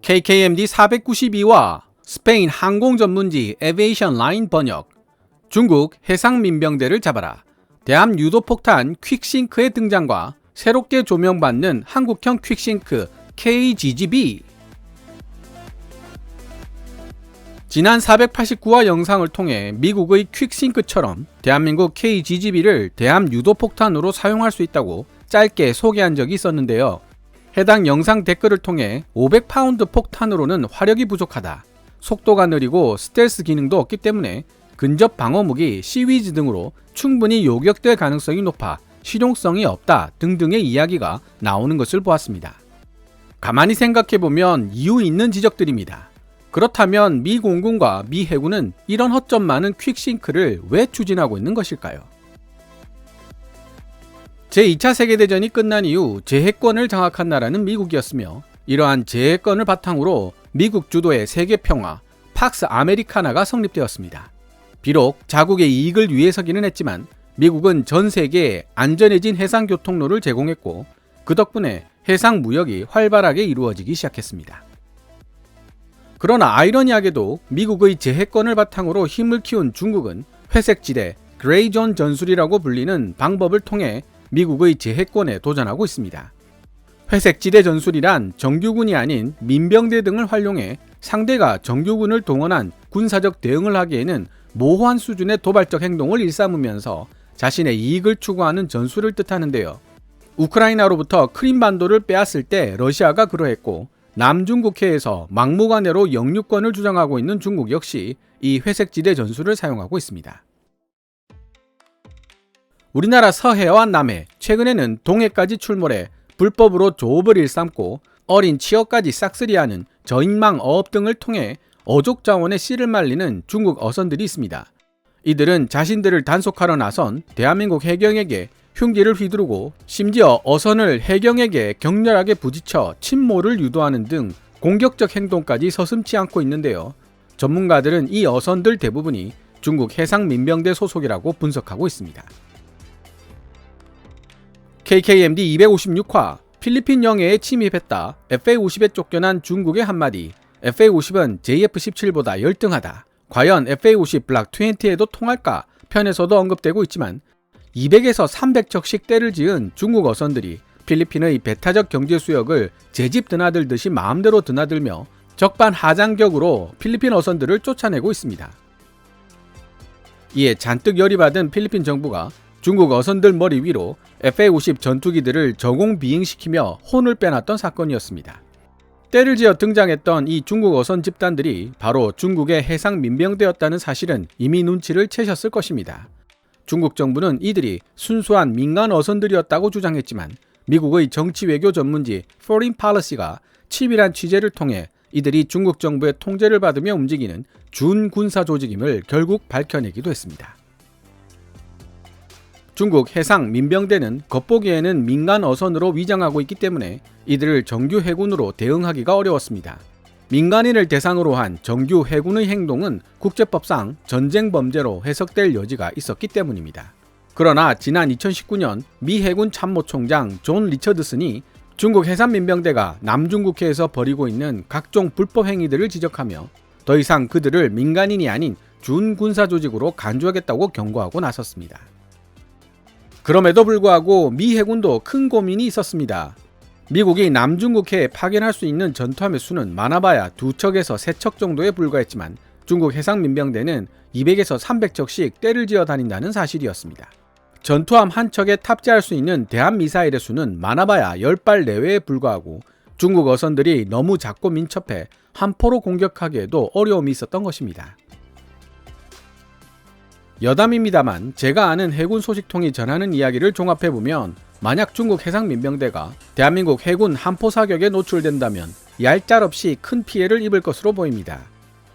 KKMD 492와 스페인 항공 전문지 에비에이션 라인 번역. 중국 해상 민병대를 잡아라. 대함 유도폭탄 퀵싱크의 등장과 새롭게 조명받는 한국형 퀵싱크 KGGB. 지난 489화 영상을 통해 미국의 퀵싱크처럼 대한민국 KGGB를 대함 유도폭탄으로 사용할 수 있다고 짧게 소개한 적이 있었는데요. 해당 영상 댓글을 통해 500파운드 폭탄으로는 화력이 부족하다, 속도가 느리고 스텔스 기능도 없기 때문에 근접 방어무기 시위즈 등으로 충분히 요격될 가능성이 높아 실용성이 없다 등등의 이야기가 나오는 것을 보았습니다. 가만히 생각해보면 이유 있는 지적들입니다. 그렇다면 미 공군과 미 해군은 이런 허점 많은 퀵싱크를 왜 추진하고 있는 것일까요? 제2차 세계대전이 끝난 이후 제해권을 장악한 나라는 미국이었으며, 이러한 제해권을 바탕으로 미국 주도의 세계평화 팍스 아메리카나가 성립되었습니다. 비록 자국의 이익을 위해서기는 했지만 미국은 전 세계에 안전해진 해상교통로를 제공했고, 그 덕분에 해상 무역이 활발하게 이루어지기 시작했습니다. 그러나 아이러니하게도 미국의 제해권을 바탕으로 힘을 키운 중국은 회색지대 그레이존 전술이라고 불리는 방법을 통해 미국의 제해권에 도전하고 있습니다. 회색지대 전술이란 정규군이 아닌 민병대 등을 활용해 상대가 정규군을 동원한 군사적 대응을 하기에는 모호한 수준의 도발적 행동을 일삼으면서 자신의 이익을 추구하는 전술을 뜻하는데요. 우크라이나로부터 크림반도를 빼앗을 때 러시아가 그러했고, 남중국해에서 막무가내로 영유권을 주장하고 있는 중국 역시 이 회색지대 전술을 사용하고 있습니다. 우리나라 서해와 남해, 최근에는 동해까지 출몰해 불법으로 조업을 일삼고 어린 취어까지 싹쓸이하는 저인망 어업 등을 통해 어족 자원의 씨를 말리는 중국 어선들이 있습니다. 이들은 자신들을 단속하러 나선 대한민국 해경에게 흉기를 휘두르고 심지어 어선을 해경에게 격렬하게 부딪혀 침몰을 유도하는 등 공격적 행동까지 서슴지 않고 있는데요. 전문가들은 이 어선들 대부분이 중국 해상민병대 소속이라고 분석하고 있습니다. KKMD 256화 필리핀 영해에 침입했다. FA-50에 쫓겨난 중국의 한마디. FA-50은 JF-17보다 열등하다. 과연 FA-50 블락 20에도 통할까? 편에서도 언급되고 있지만 200에서 300척씩 떼를 지은 중국 어선들이 필리핀의 배타적 경제 수역을 제집 드나들듯이 마음대로 드나들며 적반하장격으로 필리핀 어선들을 쫓아내고 있습니다. 이에 잔뜩 열이 받은 필리핀 정부가 중국 어선들 머리 위로 FA-50 전투기들을 저공 비행시키며 혼을 빼놨던 사건이었습니다. 때를 지어 등장했던 이 중국 어선 집단들이 바로 중국의 해상 민병대였다는 사실은 이미 눈치를 채셨을 것입니다. 중국 정부는 이들이 순수한 민간 어선들이었다고 주장했지만 미국의 정치 외교 전문지 Foreign Policy가 치밀한 취재를 통해 이들이 중국 정부의 통제를 받으며 움직이는 준군사 조직임을 결국 밝혀내기도 했습니다. 중국 해상 민병대는 겉보기에는 민간 어선으로 위장하고 있기 때문에 이들을 정규 해군으로 대응하기가 어려웠습니다. 민간인을 대상으로 한 정규 해군의 행동은 국제법상 전쟁 범죄로 해석될 여지가 있었기 때문입니다. 그러나 지난 2019년 미 해군 참모총장 존 리처드슨이 중국 해상민병대가 남중국해에서 벌이고 있는 각종 불법 행위들을 지적하며 더 이상 그들을 민간인이 아닌 준군사 조직으로 간주하겠다고 경고하고 나섰습니다. 그럼에도 불구하고 미 해군도 큰 고민이 있었습니다. 미국이 남중국해에 파견할 수 있는 전투함의 수는 많아봐야 2척에서 3척 정도에 불과했지만 중국 해상민병대는 200에서 300척씩 떼를 지어 다닌다는 사실이었습니다. 전투함 한 척에 탑재할 수 있는 대함미사일의 수는 많아봐야 10발 내외에 불과하고 중국 어선들이 너무 작고 민첩해 한 포로 공격하기에도 어려움이 있었던 것입니다. 여담입니다만 제가 아는 해군 소식통이 전하는 이야기를 종합해보면 만약 중국 해상민병대가 대한민국 해군 한포 사격에 노출된다면 얄짤없이 큰 피해를 입을 것으로 보입니다.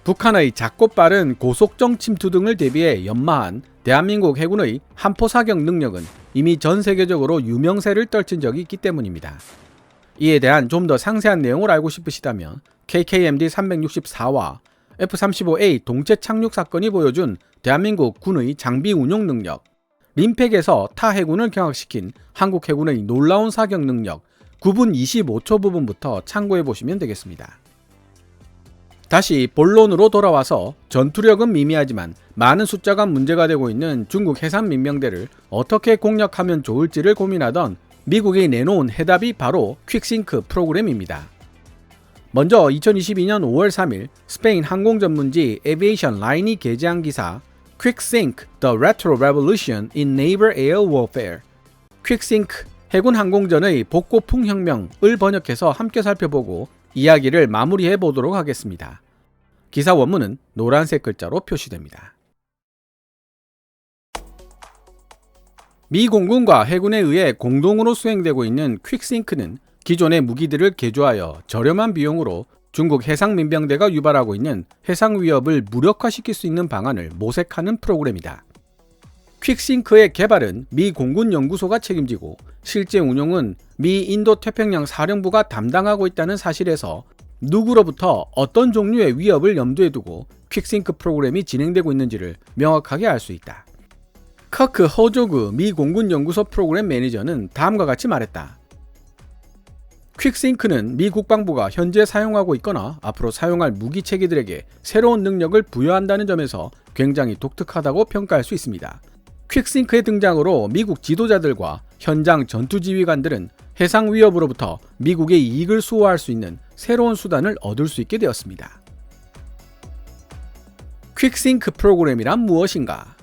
북한의 작고 빠른 고속정 침투 등을 대비해 연마한 대한민국 해군의 한포 사격 능력은 이미 전 세계적으로 유명세를 떨친 적이 있기 때문입니다. 이에 대한 좀 더 상세한 내용을 알고 싶으시다면 KKMD 364화 F-35A 동체 착륙 사건이 보여준 대한민국 군의 장비 운용 능력, 림팩에서 타 해군을 경악시킨 한국 해군의 놀라운 사격 능력 9분 25초 부분부터 참고해 보시면 되겠습니다. 다시 본론으로 돌아와서 전투력은 미미하지만 많은 숫자가 문제가 되고 있는 중국 해상민병대를 어떻게 공략하면 좋을지를 고민하던 미국이 내놓은 해답이 바로 퀵싱크 프로그램입니다. 먼저 2022년 5월 3일 스페인 항공 전문지 에비에이션 라인이 게재한 기사 Quicksync: The Retro Revolution in Naval Air Warfare. Quicksync 해군 항공전의 복고풍 혁명을 번역해서 함께 살펴보고 이야기를 마무리해 보도록 하겠습니다. 기사 원문은 노란색 글자로 표시됩니다. 미 공군과 해군에 의해 공동으로 수행되고 있는 퀵싱크는 기존의 무기들을 개조하여 저렴한 비용으로 중국 해상민병대가 유발하고 있는 해상 위협을 무력화시킬 수 있는 방안을 모색하는 프로그램이다. 퀵싱크의 개발은 미 공군 연구소가 책임지고 실제 운용은 미 인도태평양 사령부가 담당하고 있다는 사실에서 누구로부터 어떤 종류의 위협을 염두에 두고 퀵싱크 프로그램이 진행되고 있는지를 명확하게 알 수 있다. 커크 허조그 미 공군 연구소 프로그램 매니저는 다음과 같이 말했다. 퀵싱크는 미 국방부가 현재 사용하고 있거나 앞으로 사용할 무기 체계들에게 새로운 능력을 부여한다는 점에서 굉장히 독특하다고 평가할 수 있습니다. 퀵싱크의 등장으로 미국 지도자들과 현장 전투지휘관들은 해상 위협으로부터 미국의 이익을 수호할 수 있는 새로운 수단을 얻을 수 있게 되었습니다. 퀵싱크 프로그램이란 무엇인가?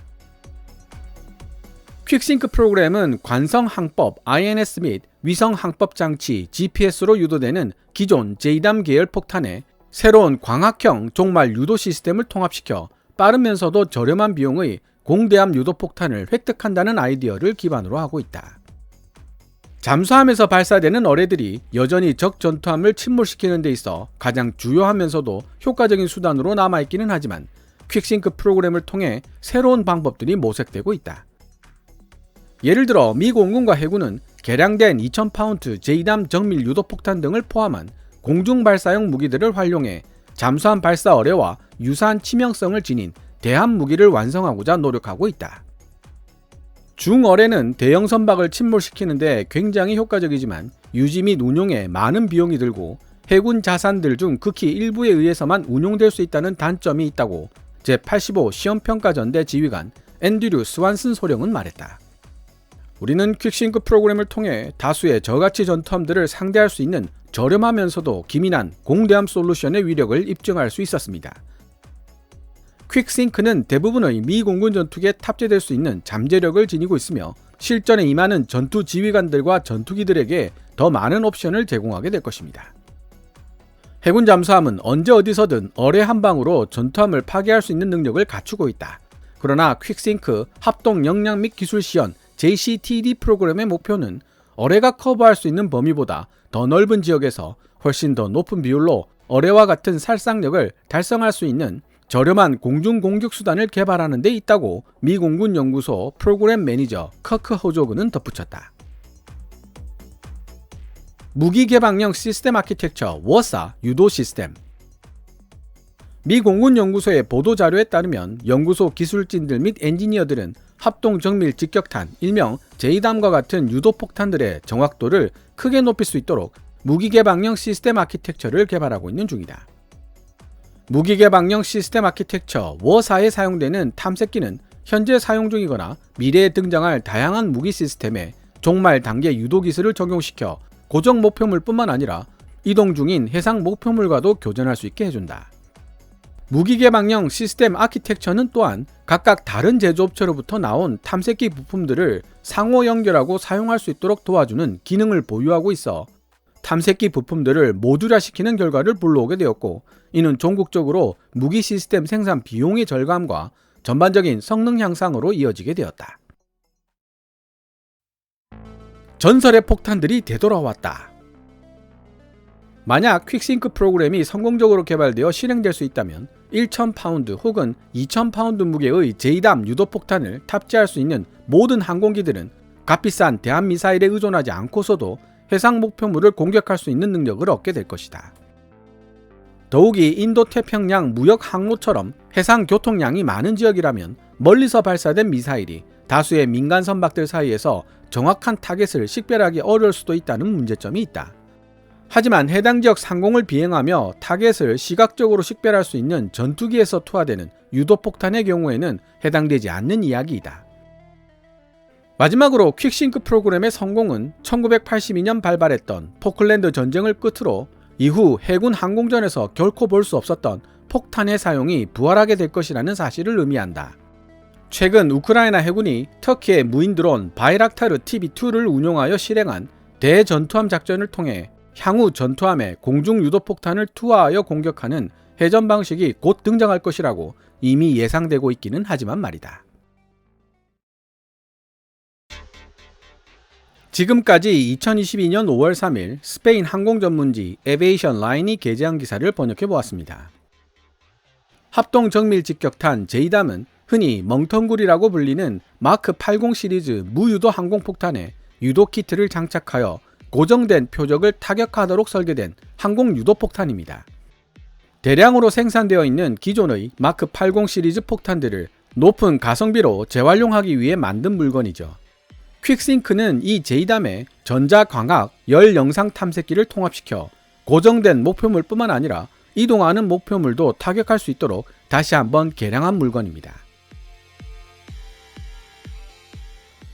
퀵싱크 프로그램은 관성 항법 INS 및 위성 항법 장치 GPS로 유도되는 기존 JDAM 계열 폭탄에 새로운 광학형 종말 유도 시스템을 통합시켜 빠르면서도 저렴한 비용의 공대함 유도 폭탄을 획득한다는 아이디어를 기반으로 하고 있다. 잠수함에서 발사되는 어뢰들이 여전히 적 전투함을 침몰시키는 데 있어 가장 주요하면서도 효과적인 수단으로 남아있기는 하지만 퀵싱크 프로그램을 통해 새로운 방법들이 모색되고 있다. 예를 들어 미 공군과 해군은 개량된 2000파운드 JDAM 정밀 유도폭탄 등을 포함한 공중발사용 무기들을 활용해 잠수함 발사 어뢰와 유사한 치명성을 지닌 대함 무기를 완성하고자 노력하고 있다. 중어뢰는 대형 선박을 침몰시키는데 굉장히 효과적이지만 유지 및 운용에 많은 비용이 들고 해군 자산들 중 극히 일부에 의해서만 운용될 수 있다는 단점이 있다고 제85 시험평가전대 지휘관 앤드류 스완슨 소령은 말했다. 우리는 퀵싱크 프로그램을 통해 다수의 저가치 전투함들을 상대할 수 있는 저렴하면서도 기민한 공대함 솔루션의 위력을 입증할 수 있었습니다. 퀵싱크는 대부분의 미 공군 전투기에 탑재될 수 있는 잠재력을 지니고 있으며 실전에 임하는 전투 지휘관들과 전투기들에게 더 많은 옵션을 제공하게 될 것입니다. 해군 잠수함은 언제 어디서든 어뢰 한 방으로 전투함을 파괴할 수 있는 능력을 갖추고 있다. 그러나 퀵싱크 합동 역량 및 기술 시연 JCTD 프로그램의 목표는 어뢰가 커버할 수 있는 범위보다 더 넓은 지역에서 훨씬 더 높은 비율로 어뢰와 같은 살상력을 달성할 수 있는 저렴한 공중 공격 수단을 개발하는 데 있다고 미 공군 연구소 프로그램 매니저 커크 허조그는 덧붙였다. 무기 개방형 시스템 아키텍처 워사 유도 시스템. 미 공군 연구소의 보도 자료에 따르면 연구소 기술진들 및 엔지니어들은 합동 정밀 직격탄, 일명 JDAM과 같은 유도 폭탄들의 정확도를 크게 높일 수 있도록 무기 개방형 시스템 아키텍처를 개발하고 있는 중이다. 무기 개방형 시스템 아키텍처 워사에 사용되는 탐색기는 현재 사용 중이거나 미래에 등장할 다양한 무기 시스템에 종말 단계 유도 기술을 적용시켜 고정 목표물뿐만 아니라 이동 중인 해상 목표물과도 교전할 수 있게 해준다. 무기 개방형 시스템 아키텍처는 또한 각각 다른 제조업체로부터 나온 탐색기 부품들을 상호 연결하고 사용할 수 있도록 도와주는 기능을 보유하고 있어 탐색기 부품들을 모듈화시키는 결과를 불러오게 되었고, 이는 종국적으로 무기 시스템 생산 비용의 절감과 전반적인 성능 향상으로 이어지게 되었다. 전설의 폭탄들이 되돌아왔다. 만약 퀵싱크 프로그램이 성공적으로 개발되어 실행될 수 있다면 1000파운드 혹은 2000파운드 무게의 JDAM 유도폭탄을 탑재할 수 있는 모든 항공기들은 값비싼 대한미사일에 의존하지 않고서도 해상 목표물을 공격할 수 있는 능력을 얻게 될 것이다. 더욱이 인도태평양 무역 항로처럼 해상 교통량이 많은 지역이라면 멀리서 발사된 미사일이 다수의 민간 선박들 사이에서 정확한 타겟을 식별하기 어려울 수도 있다는 문제점이 있다. 하지만 해당 지역 상공을 비행하며 타겟을 시각적으로 식별할 수 있는 전투기에서 투하되는 유도폭탄의 경우에는 해당되지 않는 이야기이다. 마지막으로 퀵싱크 프로그램의 성공은 1982년 발발했던 포클랜드 전쟁을 끝으로 이후 해군 항공전에서 결코 볼 수 없었던 폭탄의 사용이 부활하게 될 것이라는 사실을 의미한다. 최근 우크라이나 해군이 터키의 무인 드론 바이락타르 TB2를 운용하여 실행한 대전투함 작전을 통해 향후 전투함에 공중 유도폭탄을 투하하여 공격하는 해전 방식이 곧 등장할 것이라고 이미 예상되고 있기는 하지만 말이다. 지금까지 2022년 5월 3일 스페인 항공 전문지 에베이션 라인이 게재한 기사를 번역해 보았습니다. 합동 정밀 직격탄 JDAM은 흔히 멍텅구리라고 불리는 마크 80 시리즈 무유도 항공폭탄에 유도 키트를 장착하여 고정된 표적을 타격하도록 설계된 항공 유도폭탄입니다. 대량으로 생산되어 있는 기존의 마크 80 시리즈 폭탄들을 높은 가성비로 재활용하기 위해 만든 물건이죠. 퀵싱크는 이 JDAM에 전자광학 열 영상 탐색기를 통합시켜 고정된 목표물뿐만 아니라 이동하는 목표물도 타격할 수 있도록 다시 한번 개량한 물건입니다.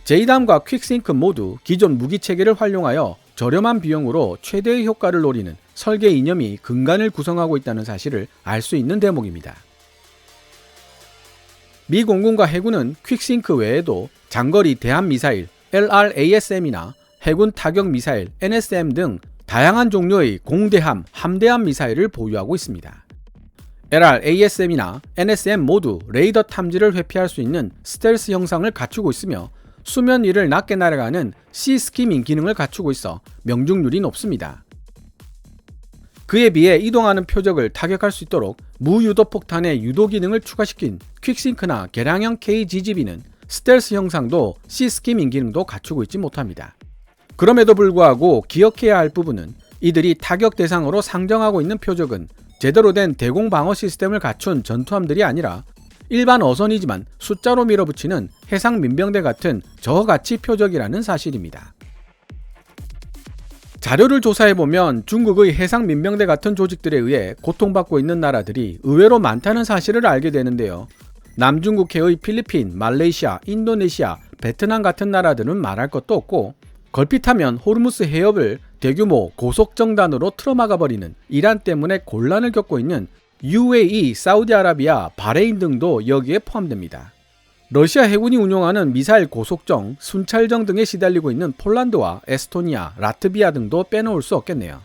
JDAM과 퀵싱크 모두 기존 무기체계를 활용하여 저렴한 비용으로 최대의 효과를 노리는 설계 이념이 근간을 구성하고 있다는 사실을 알 수 있는 대목입니다. 미 공군과 해군은 퀵싱크 외에도 장거리 대함미사일 LRASM이나 해군 타격 미사일 NSM 등 다양한 종류의 공대함, 함대함 미사일을 보유하고 있습니다. LRASM이나 NSM 모두 레이더 탐지를 회피할 수 있는 스텔스 형상을 갖추고 있으며 수면 위를 낮게 날아가는 시스키밍 기능을 갖추고 있어 명중률이 높습니다. 그에 비해 이동하는 표적을 타격할 수 있도록 무유도 폭탄의 유도 기능을 추가시킨 퀵싱크나 개량형 KGGB는 스텔스 형상도 시스키밍 기능도 갖추고 있지 못합니다. 그럼에도 불구하고 기억해야 할 부분은 이들이 타격 대상으로 상정하고 있는 표적은 제대로 된 대공 방어 시스템을 갖춘 전투함들이 아니라 일반 어선이지만 숫자로 밀어붙이는 해상 민병대 같은 저가치 표적이라는 사실입니다. 자료를 조사해보면 중국의 해상 민병대 같은 조직들에 의해 고통받고 있는 나라들이 의외로 많다는 사실을 알게 되는데요. 남중국해의 필리핀, 말레이시아, 인도네시아, 베트남 같은 나라들은 말할 것도 없고 걸핏하면 호르무스 해협을 대규모 고속정단으로 틀어막아버리는 이란 때문에 곤란을 겪고 있는 UAE, 사우디아라비아, 바레인 등도 여기에 포함됩니다. 러시아 해군이 운용하는 미사일 고속정, 순찰정 등에 시달리고 있는 폴란드와 에스토니아, 라트비아 등도 빼놓을 수 없겠네요.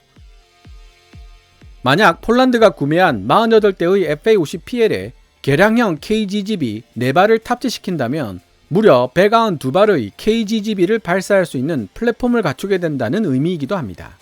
만약 폴란드가 구매한 48대의 FA-50PL에 개량형 KGGB 4발을 탑재시킨다면 무려 192발의 KGGB를 발사할 수 있는 플랫폼을 갖추게 된다는 의미이기도 합니다.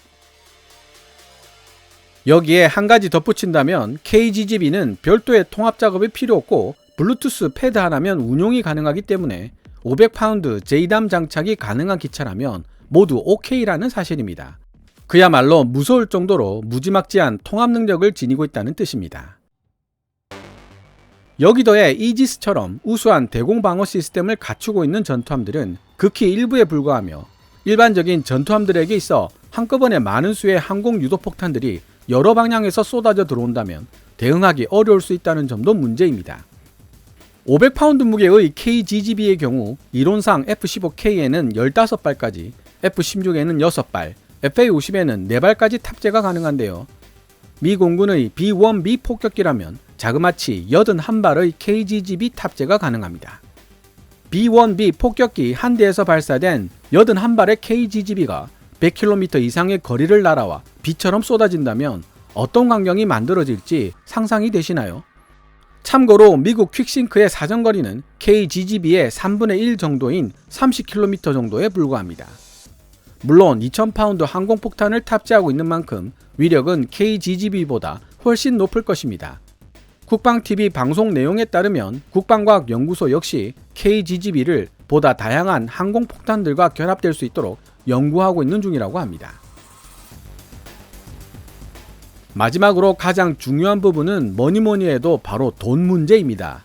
여기에 한 가지 덧붙인다면 KGGB는 별도의 통합 작업이 필요 없고 블루투스 패드 하나면 운용이 가능하기 때문에 500파운드 JDAM 장착이 가능한 기차라면 모두 OK라는 사실입니다. 그야말로 무서울 정도로 무지막지한 통합 능력을 지니고 있다는 뜻입니다. 여기더해 이지스처럼 우수한 대공 방어 시스템을 갖추고 있는 전투함들은 극히 일부에 불과하며 일반적인 전투함들에게 있어 한꺼번에 많은 수의 항공 유도폭탄들이 여러 방향에서 쏟아져 들어온다면 대응하기 어려울 수 있다는 점도 문제입니다. 500파운드 무게의 KGGB의 경우 이론상 F-15K에는 15발까지, F-16에는 6발, FA-50에는 4발까지 탑재가 가능한데요. 미 공군의 B-1B 폭격기라면 자그마치 81발의 KGGB 탑재가 가능합니다. B-1B 폭격기 한 대에서 발사된 81발의 KGGB가 100km 이상의 거리를 날아와 비처럼 쏟아진다면 어떤 광경이 만들어질지 상상이 되시나요? 참고로 미국 퀵싱크의 사정거리는 KGGB의 3분의 1 정도인 30km 정도에 불과합니다. 물론 2000파운드 항공폭탄을 탑재하고 있는 만큼 위력은 KGGB보다 훨씬 높을 것입니다. 국방TV 방송 내용에 따르면 국방과학연구소 역시 KGGB를 보다 다양한 항공폭탄들과 결합될 수 있도록 연구하고 있는 중이라고 합니다. 마지막으로 가장 중요한 부분은 뭐니뭐니 해도 바로 돈 문제입니다.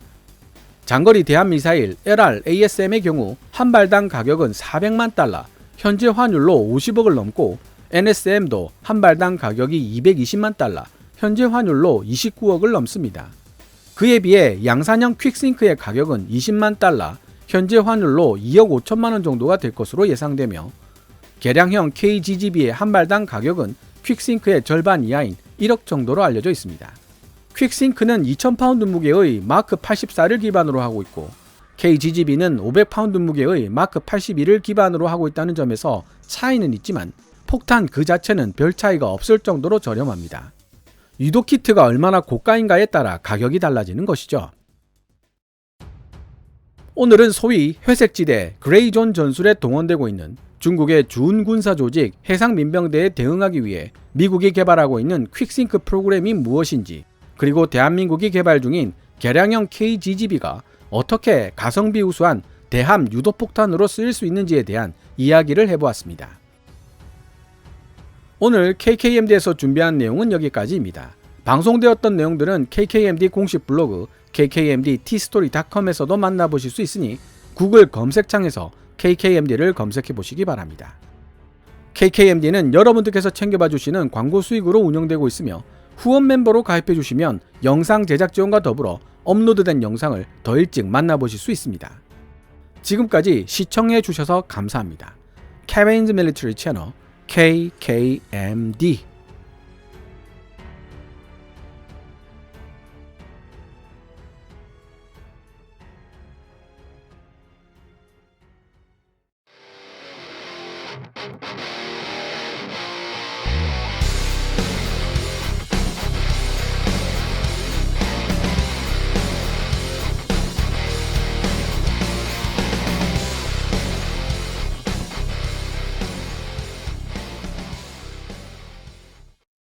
장거리 대함미사일 LRASM의 경우 한 발당 가격은 $400만, 현재 환율로 50억을 넘고 NSM도 한 발당 가격이 220만 달러, 현재 환율로 29억을 넘습니다. 그에 비해 양산형 퀵싱크의 가격은 20만 달러, 현재 환율로 2억 5천만 원 정도가 될 것으로 예상되며 개량형 KGGB의 한 발당 가격은 퀵싱크의 절반 이하인 1억 정도로 알려져 있습니다. 퀵싱크는 2000파운드 무게의 마크 84를 기반으로 하고 있고 KGGB는 500파운드 무게의 마크 81을 기반으로 하고 있다는 점에서 차이는 있지만 폭탄 그 자체는 별 차이가 없을 정도로 저렴합니다. 유도 키트가 얼마나 고가인가에 따라 가격이 달라지는 것이죠. 오늘은 소위 회색지대 그레이존 전술에 동원되고 있는 중국의 준군사 조직 해상민병대에 대응하기 위해 미국이 개발하고 있는 퀵싱크 프로그램이 무엇인지, 그리고 대한민국이 개발 중인 개량형 KGGB가 어떻게 가성비 우수한 대함 유도폭탄으로 쓰일 수 있는지에 대한 이야기를 해보았습니다. 오늘 KKMD에서 준비한 내용은 여기까지입니다. 방송되었던 내용들은 KKMD 공식 블로그 kkmdtstory.com에서도 만나보실 수 있으니 구글 검색창에서 KKMD를 검색해 보시기 바랍니다. KKMD는 여러분들께서 챙겨봐 주시는 광고 수익으로 운영되고 있으며 후원 멤버로 가입해 주시면 영상 제작 지원과 더불어 업로드된 영상을 더 일찍 만나보실 수 있습니다. 지금까지 시청해 주셔서 감사합니다. Kevin's Military 채널 KKMD